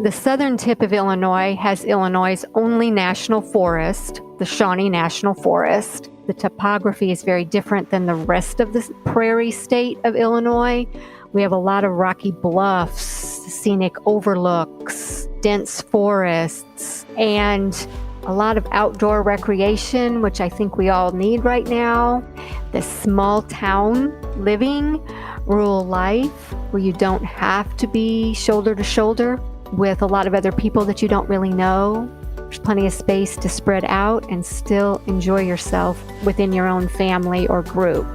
The southern tip of Illinois has Illinois' only national forest, the Shawnee National Forest. The topography is very different than the rest of the prairie state of Illinois. We have a lot of rocky bluffs, scenic overlooks, dense forests, and a lot of outdoor recreation, which I think we all need right now. The small town living, rural life, where you don't have to be shoulder to shoulder with a lot of other people that you don't really know. There's plenty of space to spread out and still enjoy yourself within your own family or group.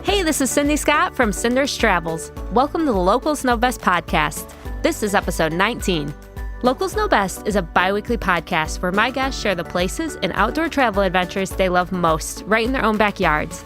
Hey, this is Cindy Scott from Cinder's Travels. Welcome to the Locals Know Best podcast. This is episode 19. Locals Know Best is a bi-weekly podcast where my guests share the places and outdoor travel adventures they love most, right in their own backyards.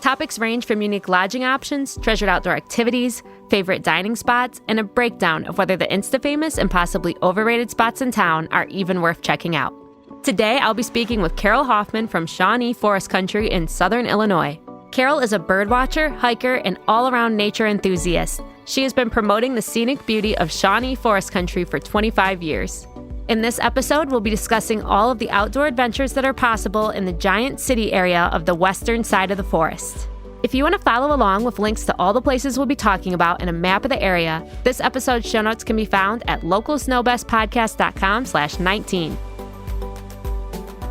Topics range from unique lodging options, treasured outdoor activities, favorite dining spots, and a breakdown of whether the Insta-famous and possibly overrated spots in town are even worth checking out. Today, I'll be speaking with Carol Hoffman from Shawnee Forest Country in southern Illinois. Carol is a birdwatcher, hiker, and all-around nature enthusiast. She has been promoting the scenic beauty of Shawnee Forest Country for 25 years. In this episode, we'll be discussing all of the outdoor adventures that are possible in the giant city area of the western side of the forest. If you want to follow along with links to all the places we'll be talking about and a map of the area, this episode's show notes can be found at localsknowbestpodcast.com/19.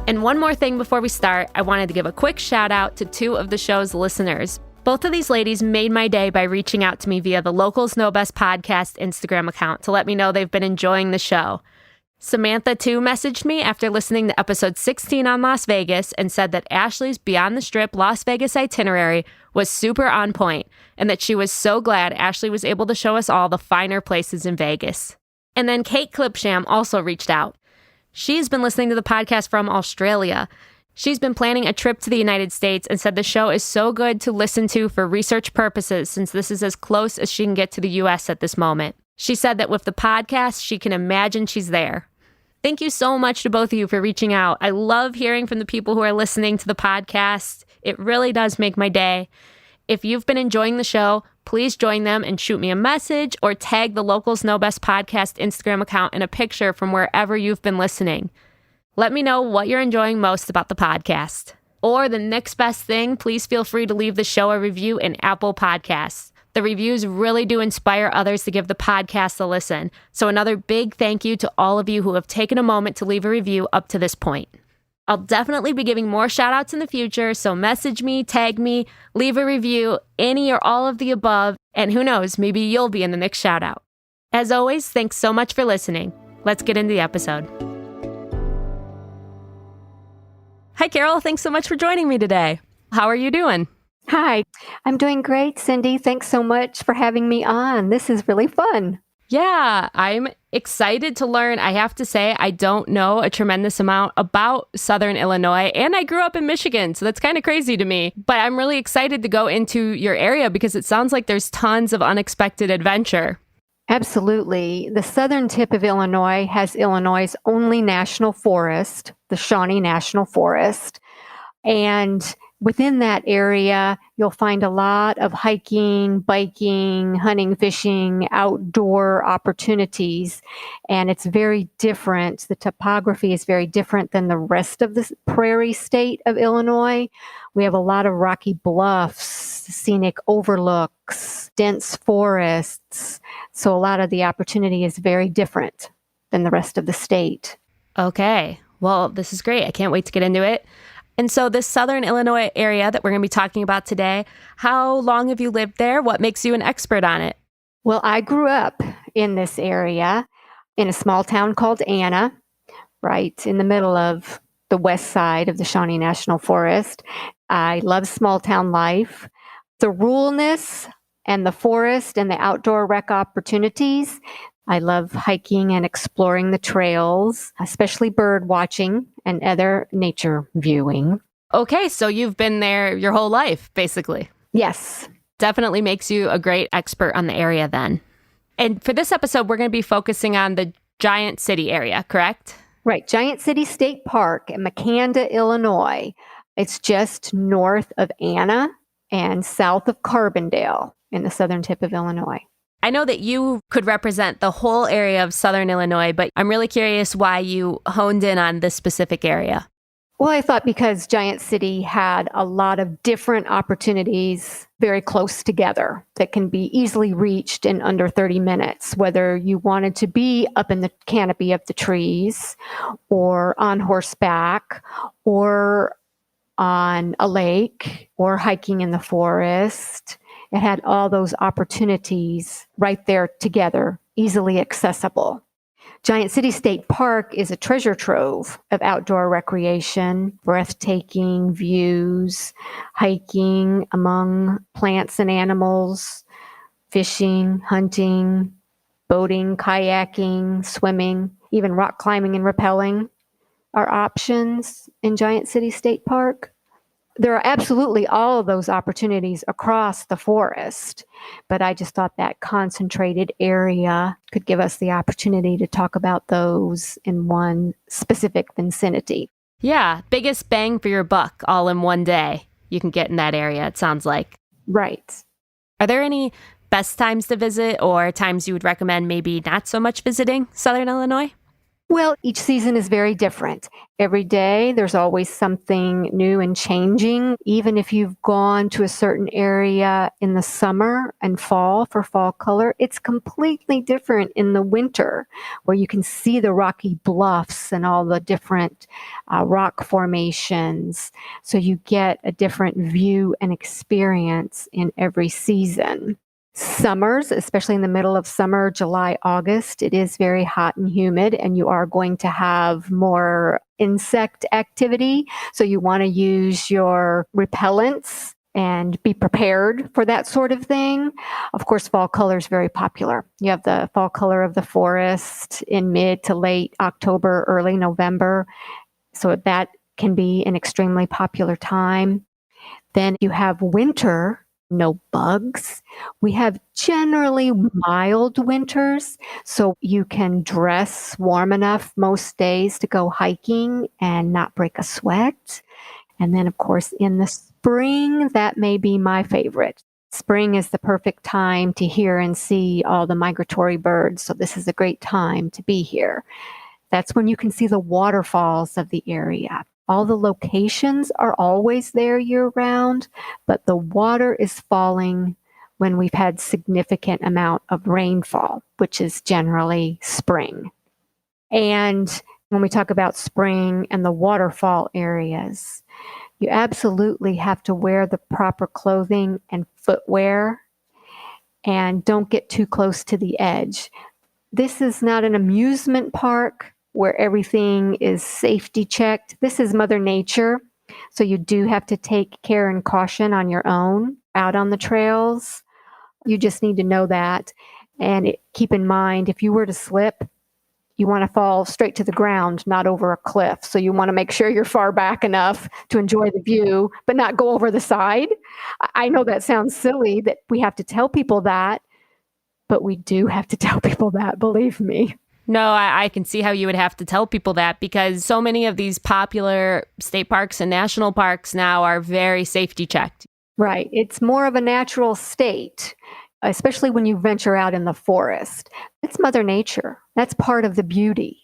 And one more thing before we start, I wanted to give a quick shout out to two of the show's listeners. Both of these ladies made my day by reaching out to me via the Locals Know Best podcast Instagram account to let me know they've been enjoying the show. Samantha, too, messaged me after listening to episode 16 on Las Vegas and said that Ashley's Beyond the Strip Las Vegas itinerary was super on point and that she was so glad Ashley was able to show us all the finer places in Vegas. And then Kate Clipsham also reached out. She's been listening to the podcast from Australia. She's been planning a trip to the United States and said the show is so good to listen to for research purposes since this is as close as she can get to the U.S. at this moment. She said that with the podcast, she can imagine she's there. Thank you so much to both of you for reaching out. I love hearing from the people who are listening to the podcast. It really does make my day. If you've been enjoying the show, please join them and shoot me a message or tag the Locals Know Best podcast Instagram account in a picture from wherever you've been listening. Let me know what you're enjoying most about the podcast. Or the next best thing, please feel free to leave the show a review in Apple Podcasts. The reviews really do inspire others to give the podcast a listen. So another big thank you to all of you who have taken a moment to leave a review up to this point. I'll definitely be giving more shout outs in the future, so message me, tag me, leave a review, any or all of the above, and who knows, maybe you'll be in the next shout out. As always, thanks so much for listening. Let's get into the episode. Hi, Carol. Thanks so much for joining me today. How are you doing? Hi, I'm doing great, Cindy. Thanks so much for having me on. This is really fun. Yeah, I'm excited to learn. I have to say, I don't know a tremendous amount about Southern Illinois, and I grew up in Michigan, so that's kind of crazy to me. But I'm really excited to go into your area because it sounds like there's tons of unexpected adventure. Absolutely. The southern tip of Illinois has Illinois' only national forest, the Shawnee National Forest. And within that area, you'll find a lot of hiking, biking, hunting, fishing, outdoor opportunities. And it's very different. The topography is very different than the rest of the prairie state of Illinois. We have a lot of rocky bluffs, scenic overlooks, dense forests. So a lot of the opportunity is very different than the rest of the state. Okay. Well, this is great. I can't wait to get into it. And so this southern Illinois area that we're going to be talking about today, how long have you lived there? What makes you an expert on it? Well, I grew up in this area in a small town called Anna, right in the middle of the west side of the Shawnee National Forest. I love small town life. The ruralness and the forest and the outdoor rec opportunities. I love hiking and exploring the trails, especially bird watching and other nature viewing. Okay, so you've been there your whole life, basically. Yes. Definitely makes you a great expert on the area then. And for this episode, we're going to be focusing on the Giant City area, correct? Right. Giant City State Park in Makanda, Illinois. It's just north of Anna and south of Carbondale in the southern tip of Illinois. I know that you could represent the whole area of Southern Illinois, but I'm really curious why you honed in on this specific area. Well, I thought because Giant City had a lot of different opportunities very close together that can be easily reached in under 30 minutes, whether you wanted to be up in the canopy of the trees or on horseback or on a lake or hiking in the forest. It had all those opportunities right there together, easily accessible. Giant City State Park is a treasure trove of outdoor recreation, breathtaking views, hiking among plants and animals, fishing, hunting, boating, kayaking, swimming, even rock climbing and rappelling are options in Giant City State Park. There are absolutely all of those opportunities across the forest, but I just thought that concentrated area could give us the opportunity to talk about those in one specific vicinity. Yeah, biggest bang for your buck all in one day you can get in that area, it sounds like. Right. Are there any best times to visit or times you would recommend maybe not so much visiting Southern Illinois? Well, each season is very different. Every day, there's always something new and changing. Even if you've gone to a certain area in the summer and fall for fall color, it's completely different in the winter, where you can see the rocky bluffs and all the different rock formations. So you get a different view and experience in every season. Summers, especially in the middle of summer, July, August, it is very hot and humid, and you are going to have more insect activity. So you want to use your repellents and be prepared for that sort of thing. Of course, fall color is very popular. You have the fall color of the forest in mid to late October, early November. So that can be an extremely popular time. Then you have winter. No bugs. We have generally mild winters, so you can dress warm enough most days to go hiking and not break a sweat. And then, of course, in the spring, that may be my favorite. Spring is the perfect time to hear and see all the migratory birds, so this is a great time to be here. That's when you can see the waterfalls of the area. All the locations are always there year-round, but the water is falling when we've had significant amount of rainfall, which is generally spring. And when we talk about spring and the waterfall areas, you absolutely have to wear the proper clothing and footwear and don't get too close to the edge. This is not an amusement park where everything is safety checked. This is Mother Nature, so you do have to take care and caution on your own out on the trails. You just need to know that. And keep in mind, if you were to slip, you want to fall straight to the ground, not over a cliff. So you want to make sure you're far back enough to enjoy the view, but not go over the side. I know that sounds silly that we have to tell people that, but we do have to tell people that, believe me. No, I can see how you would have to tell people that because so many of these popular state parks and national parks now are very safety checked. Right. It's more of a natural state, especially when you venture out in the forest. It's Mother Nature. That's part of the beauty.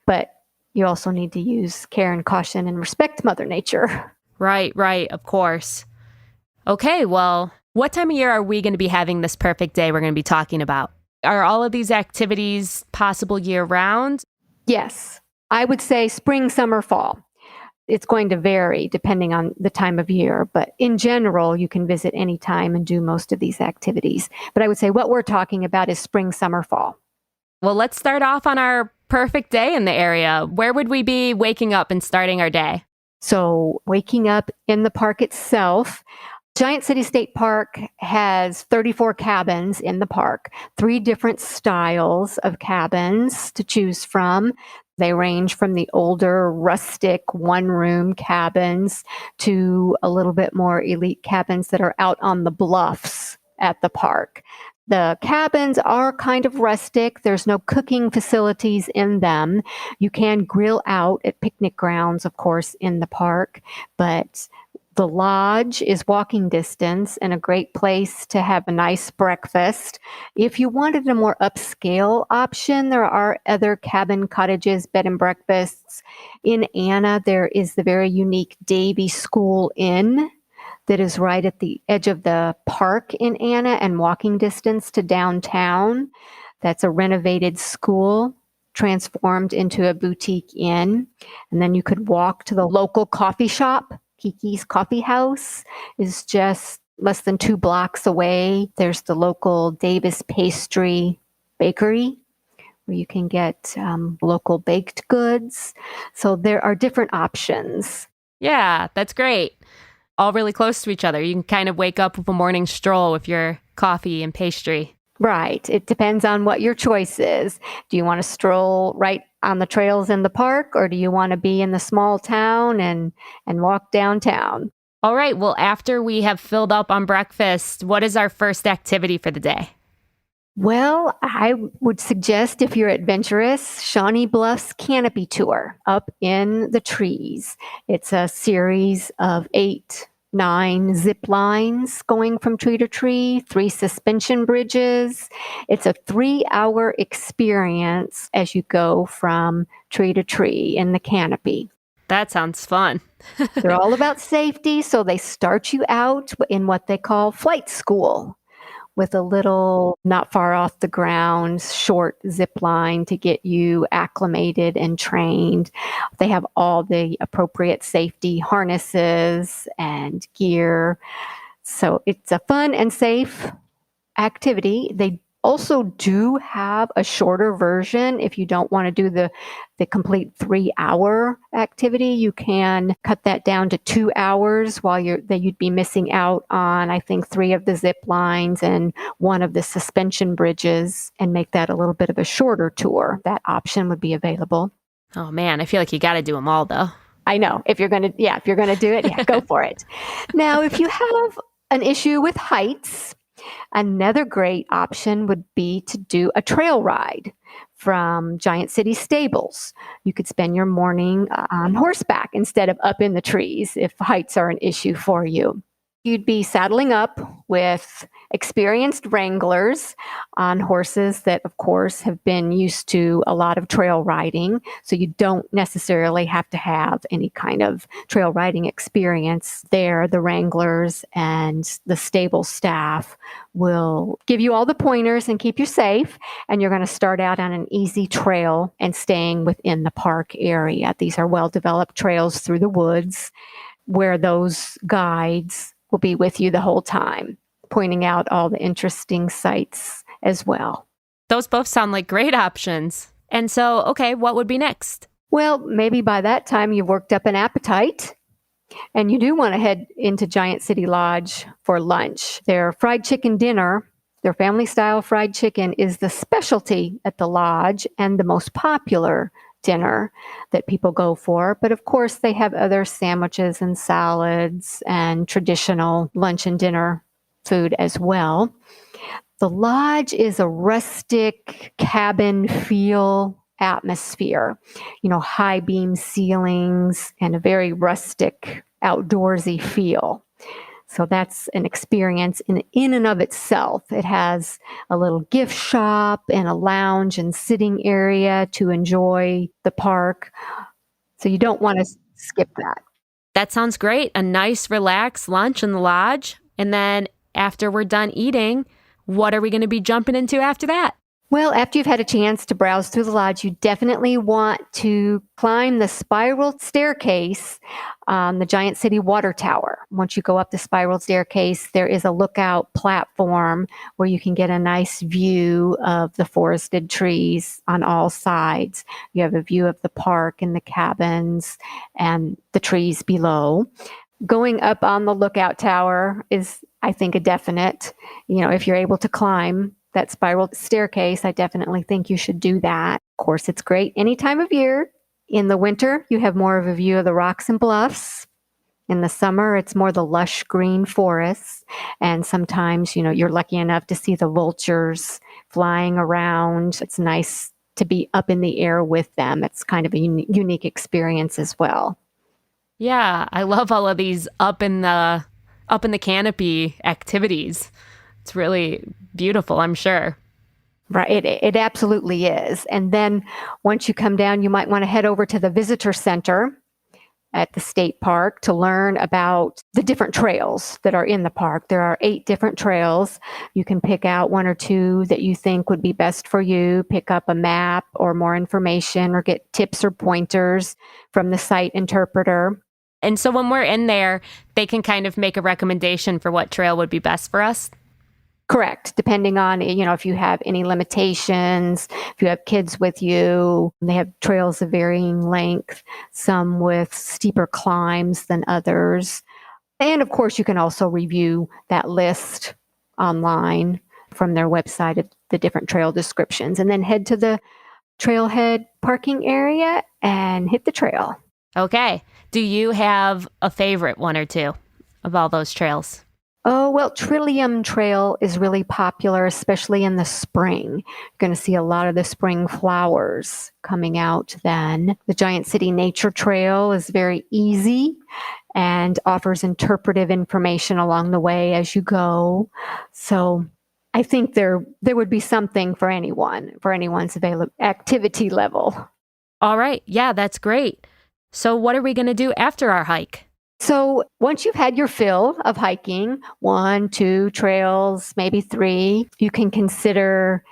But you also need to use care and caution and respect Mother Nature. Right, of course. Okay, well, what time of year are we going to be having this perfect day we're going to be talking about? Are all of these activities possible year-round? Yes. I would say spring, summer, fall. It's going to vary depending on the time of year, but in general, you can visit any time and do most of these activities. But I would say what we're talking about is spring, summer, fall. Well, let's start off on our perfect day in the area. Where would we be waking up and starting our day? So waking up in the park itself, Giant City State Park has 34 cabins in the park, 3 different styles of cabins to choose from. They range from the older, rustic, one-room cabins to a little bit more elite cabins that are out on the bluffs at the park. The cabins are kind of rustic. There's no cooking facilities in them. You can grill out at picnic grounds, of course, in the park, but The lodge is walking distance and a great place to have a nice breakfast. If you wanted a more upscale option, there are other cabin cottages, bed and breakfasts. In Anna, there is the very unique Davy School Inn that is right at the edge of the park in Anna and walking distance to downtown. That's a renovated school transformed into a boutique inn. And then you could walk to the local coffee shop. Kiki's Coffee House is just less than 2 blocks away. There's the local Davis Pastry Bakery where you can get local baked goods. So there are different options. Yeah, that's great. All really close to each other. You can kind of wake up with a morning stroll with your coffee and pastry. Right. It depends on what your choice is. Do you want to stroll right on the trails in the park, or do you want to be in the small town and walk downtown? All right. Well, after we have filled up on breakfast, what is our first activity for the day? Well, I would suggest, if you're adventurous, Shawnee Bluff's canopy tour up in the trees. It's a series of 8-9 zip lines going from tree to tree, 3 suspension bridges. It's a 3-hour experience as you go from tree to tree in the canopy. That sounds fun. They're all about safety, so they start you out in what they call flight school, with a little, not far off the ground, short zip line to get you acclimated and trained. They have all the appropriate safety harnesses and gear. So it's a fun and safe activity. They also do have a shorter version. If you don't want to do the complete 3-hour activity, you can cut that down to 2 hours while you'd be missing out on, I think, 3 of the zip lines and 1 of the suspension bridges, and make that a little bit of a shorter tour. That option would be available. Oh man, I feel like you got to do them all though. I know. If you're going to do it, go for it. Now, if you have an issue with heights, another great option would be to do a trail ride from Giant City Stables. You could spend your morning on horseback instead of up in the trees if heights are an issue for you. You'd be saddling up with experienced wranglers on horses that, of course, have been used to a lot of trail riding. So you don't necessarily have to have any kind of trail riding experience there. The wranglers and the stable staff will give you all the pointers and keep you safe. And you're going to start out on an easy trail and staying within the park area. These are well-developed trails through the woods where those guides will be with you the whole time, pointing out all the interesting sights as well. Those both sound like great options. And so, okay, what would be next? Well, maybe by that time you've worked up an appetite and you do want to head into Giant City Lodge for lunch. Their fried chicken dinner, their family style fried chicken, is the specialty at the lodge and the most popular dinner that people go for. But of course, they have other sandwiches and salads and traditional lunch and dinner food as well. The lodge is a rustic cabin feel atmosphere, high beam ceilings and a very rustic outdoorsy feel. So that's an experience in and of itself. It has a little gift shop and a lounge and sitting area to enjoy the park. So you don't want to skip that. That sounds great. A nice, relaxed lunch in the lodge. And then after we're done eating, what are we going to be jumping into after that? Well, after you've had a chance to browse through the lodge, you definitely want to climb the spiral staircase on the Giant City Water Tower. Once you go up the spiral staircase, there is a lookout platform where you can get a nice view of the forested trees on all sides. You have a view of the park and the cabins and the trees below. Going up on the lookout tower is, I think, a definite. If you're able to climb that spiral staircase, I definitely think you should do that. Of course, it's great any time of year. In the winter, you have more of a view of the rocks and bluffs. In the summer, it's more the lush green forests. And sometimes, you're lucky enough to see the vultures flying around. It's nice to be up in the air with them. It's kind of a unique experience as well. Yeah, I love all of these up in the canopy activities. It's really beautiful, I'm sure. Right, it absolutely is. And then once you come down, you might want to head over to the visitor center at the state park to learn about the different trails that are in the park. There are 8 different trails. You can pick out 1 or 2 that you think would be best for you, pick up a map or more information, or get tips or pointers from the site interpreter. And so when we're in there, they can kind of make a recommendation for what trail would be best for us. Correct. Depending on, if you have any limitations, if you have kids with you, they have trails of varying length, some with steeper climbs than others. And of course, you can also review that list online from their website of the different trail descriptions, and then head to the trailhead parking area and hit the trail. Okay. Do you have a favorite 1 or 2 of all those trails? Oh, well, Trillium Trail is really popular, especially in the spring. You're going to see a lot of the spring flowers coming out then. The Giant City Nature Trail is very easy and offers interpretive information along the way as you go. So I think there would be something for anyone's activity level. All right. Yeah, that's great. So what are we going to do after our hike? So once you've had your fill of hiking, 1, 2 trails, maybe 3, you can consider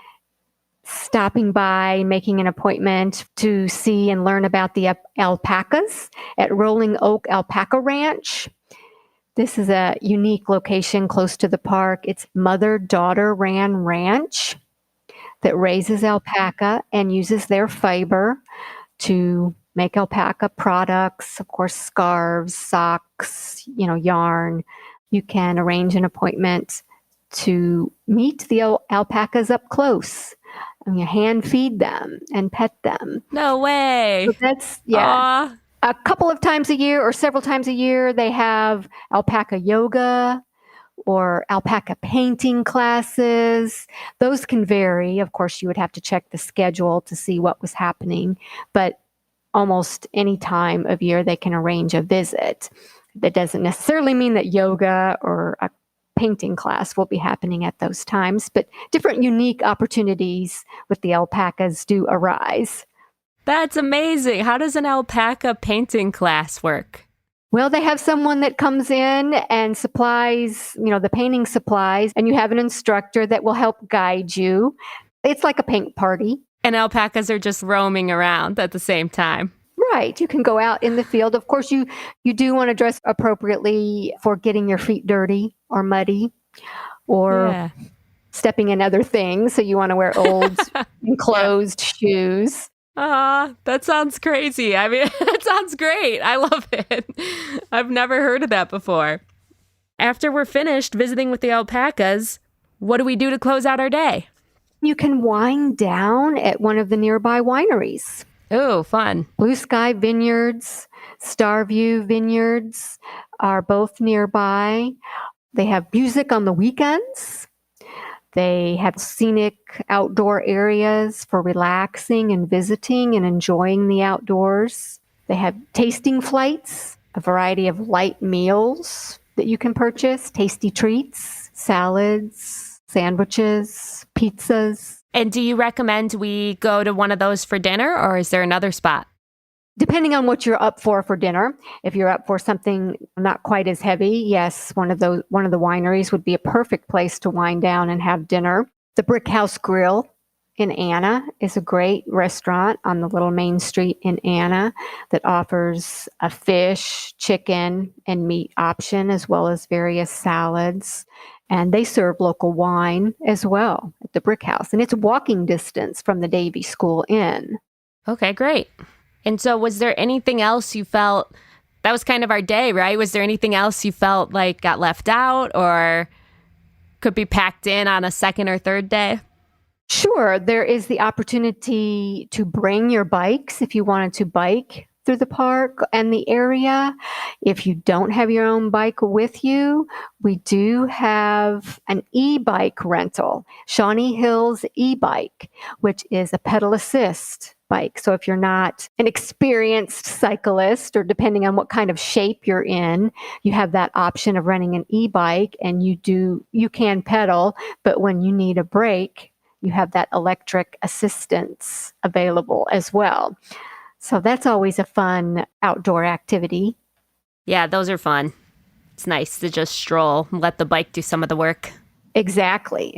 stopping by, making an appointment to see and learn about the alpacas at Rolling Oak Alpaca Ranch. This is a unique location close to the park. It's mother-daughter ran ranch that raises alpaca and uses their fiber to make alpaca products, of course, scarves, socks, yarn. You can arrange an appointment to meet the alpacas up close. And you hand feed them and pet them. No way. So that's, yeah. Aww. A couple of times a year or several times a year, they have alpaca yoga or alpaca painting classes. Those can vary. Of course, you would have to check the schedule to see what was happening, but almost any time of year they can arrange a visit. That doesn't necessarily mean that yoga or a painting class will be happening at those times, but different unique opportunities with the alpacas do arise. That's amazing. How does an alpaca painting class work? Well, they have someone that comes in and supplies, the painting supplies, and you have an instructor that will help guide you. It's like a paint party. And alpacas are just roaming around at the same time. Right. You can go out in the field. Of course, you do want to dress appropriately for getting your feet dirty or muddy or stepping in other things. So you want to wear old enclosed shoes. That sounds crazy. I mean, that sounds great. I love it. I've never heard of that before. After we're finished visiting with the alpacas, what do we do to close out our day? You can wind down at one of the nearby wineries. Oh, fun. Blue Sky Vineyards, Starview Vineyards are both nearby. They have music on the weekends. They have scenic outdoor areas for relaxing and visiting and enjoying the outdoors. They have tasting flights, a variety of light meals that you can purchase, tasty treats, salads, sandwiches, pizzas. And do you recommend we go to one of those for dinner, or is there another spot? Depending on what you're up for dinner. If you're up for something not quite as heavy, yes, one of the wineries would be a perfect place to wind down and have dinner. The Brick House Grill in Anna is a great restaurant on the little main street in Anna that offers a fish, chicken, and meat option, as well as various salads. And they serve local wine as well at the Brick House. And it's walking distance from the Davie School Inn. Okay, great. And so was there anything else you felt, that was kind of our day, right? Was there anything else you felt like got left out or could be packed in on a second or third day? Sure. There is the opportunity to bring your bikes if you wanted to bike through the park and the area. If you don't have your own bike with you, we do have an e-bike rental, Shawnee Hills e-bike, which is a pedal assist bike. So if you're not an experienced cyclist, or depending on what kind of shape you're in, you have that option of renting an e-bike, and you can pedal, but when you need a break, you have that electric assistance available as well. So that's always a fun outdoor activity. Yeah, those are fun. It's nice to just stroll and let the bike do some of the work. Exactly.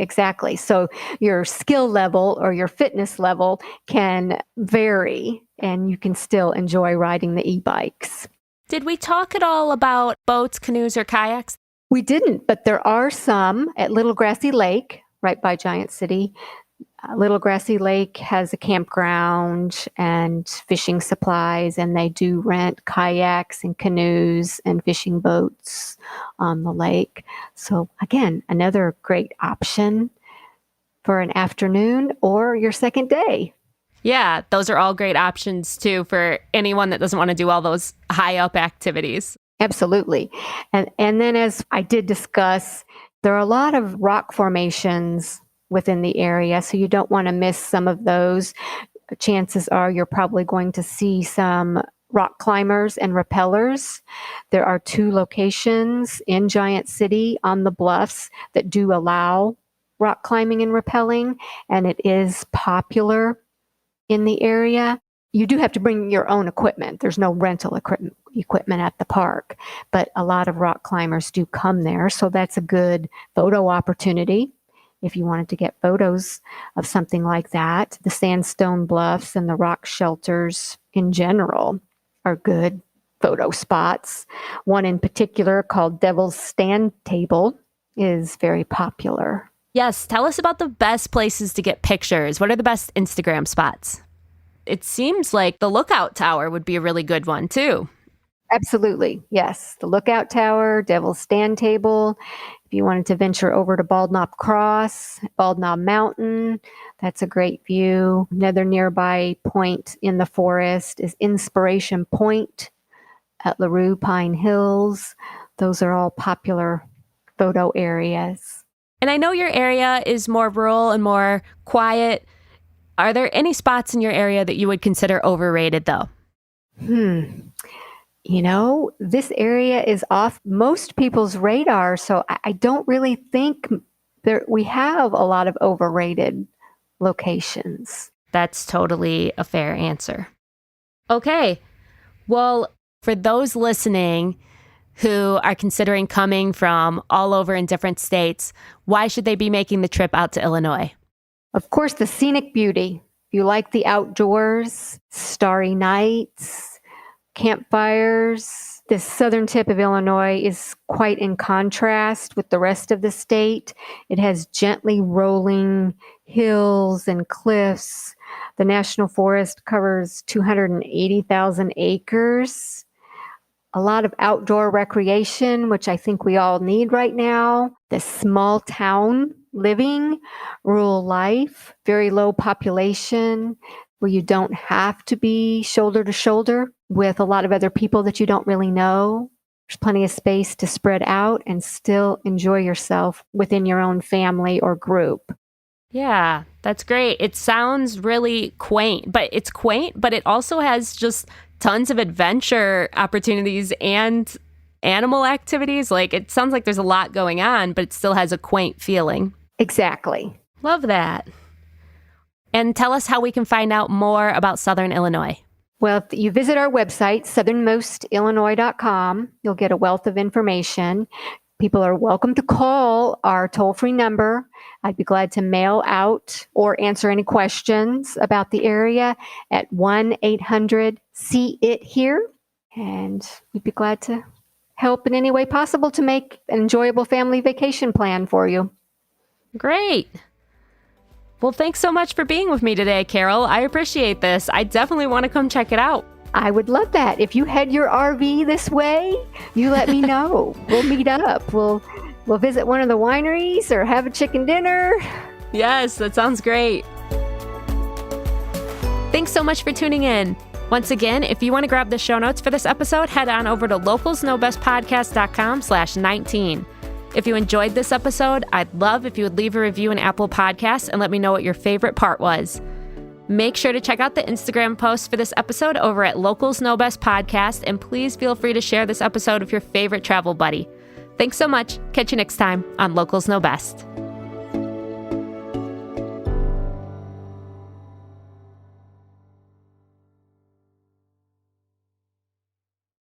So your skill level or your fitness level can vary, and you can still enjoy riding the e-bikes. Did we talk at all about boats, canoes, or kayaks? We didn't, but there are some at Little Grassy Lake, right by Giant City. Little Grassy Lake has a campground and fishing supplies, and they do rent kayaks and canoes and fishing boats on the lake. So again, another great option for an afternoon or your second day. Yeah, those are all great options too for anyone that doesn't want to do all those high up activities. Absolutely. And then, as I did discuss, there are a lot of rock formations within the area, so you don't want to miss some of those. Chances are you're probably going to see some rock climbers and rappellers. There are 2 locations in Giant City on the bluffs that do allow rock climbing and rappelling, and it is popular in the area. You do have to bring your own equipment. There's no rental equipment at the park, but a lot of rock climbers do come there, so that's a good photo opportunity. If you wanted to get photos of something like that, the sandstone bluffs and the rock shelters in general are good photo spots. One in particular, called Devil's Stand Table, is very popular. Yes, tell us about the best places to get pictures. What are the best Instagram spots? It seems like the Lookout Tower would be a really good one too. Absolutely, yes. The Lookout Tower, Devil's Stand Table. If you wanted to venture over to Bald Knob Cross, Bald Knob Mountain, that's a great view. Another nearby point in the forest is Inspiration Point at LaRue Pine Hills. Those are all popular photo areas. And I know your area is more rural and more quiet. Are there any spots in your area that you would consider overrated though? This area is off most people's radar, so I don't really think we have a lot of overrated locations. That's totally a fair answer. Okay. Well, for those listening who are considering coming from all over in different states, why should they be making the trip out to Illinois? Of course, the scenic beauty. If you like the outdoors, starry nights, campfires. This southern tip of Illinois is quite in contrast with the rest of the state. It has gently rolling hills and cliffs. The National Forest covers 280,000 acres. A lot of outdoor recreation, which I think we all need right now. The small town living, rural life, very low population, where you don't have to be shoulder to shoulder with a lot of other people that you don't really know. There's plenty of space to spread out and still enjoy yourself within your own family or group. Yeah, that's great. It sounds really quaint, but it also has just tons of adventure opportunities and animal activities. Like, it sounds like there's a lot going on, but it still has a quaint feeling. Exactly. Love that. And tell us how we can find out more about Southern Illinois. Well, if you visit our website, southernmostillinois.com, you'll get a wealth of information. People are welcome to call our toll-free number. I'd be glad to mail out or answer any questions about the area at 1-800-SEE-IT-HERE. And we'd be glad to help in any way possible to make an enjoyable family vacation plan for you. Great. Well, thanks so much for being with me today, Carol. I appreciate this. I definitely want to come check it out. I would love that. If you head your RV this way, you let me know. We'll meet up. We'll visit one of the wineries or have a chicken dinner. Yes, that sounds great. Thanks so much for tuning in. Once again, if you want to grab the show notes for this episode, head on over to localsknowbestpodcast.com/19. If you enjoyed this episode, I'd love if you would leave a review in Apple Podcasts and let me know what your favorite part was. Make sure to check out the Instagram post for this episode over at Locals Know Best Podcast, and please feel free to share this episode with your favorite travel buddy. Thanks so much. Catch you next time on Locals Know Best.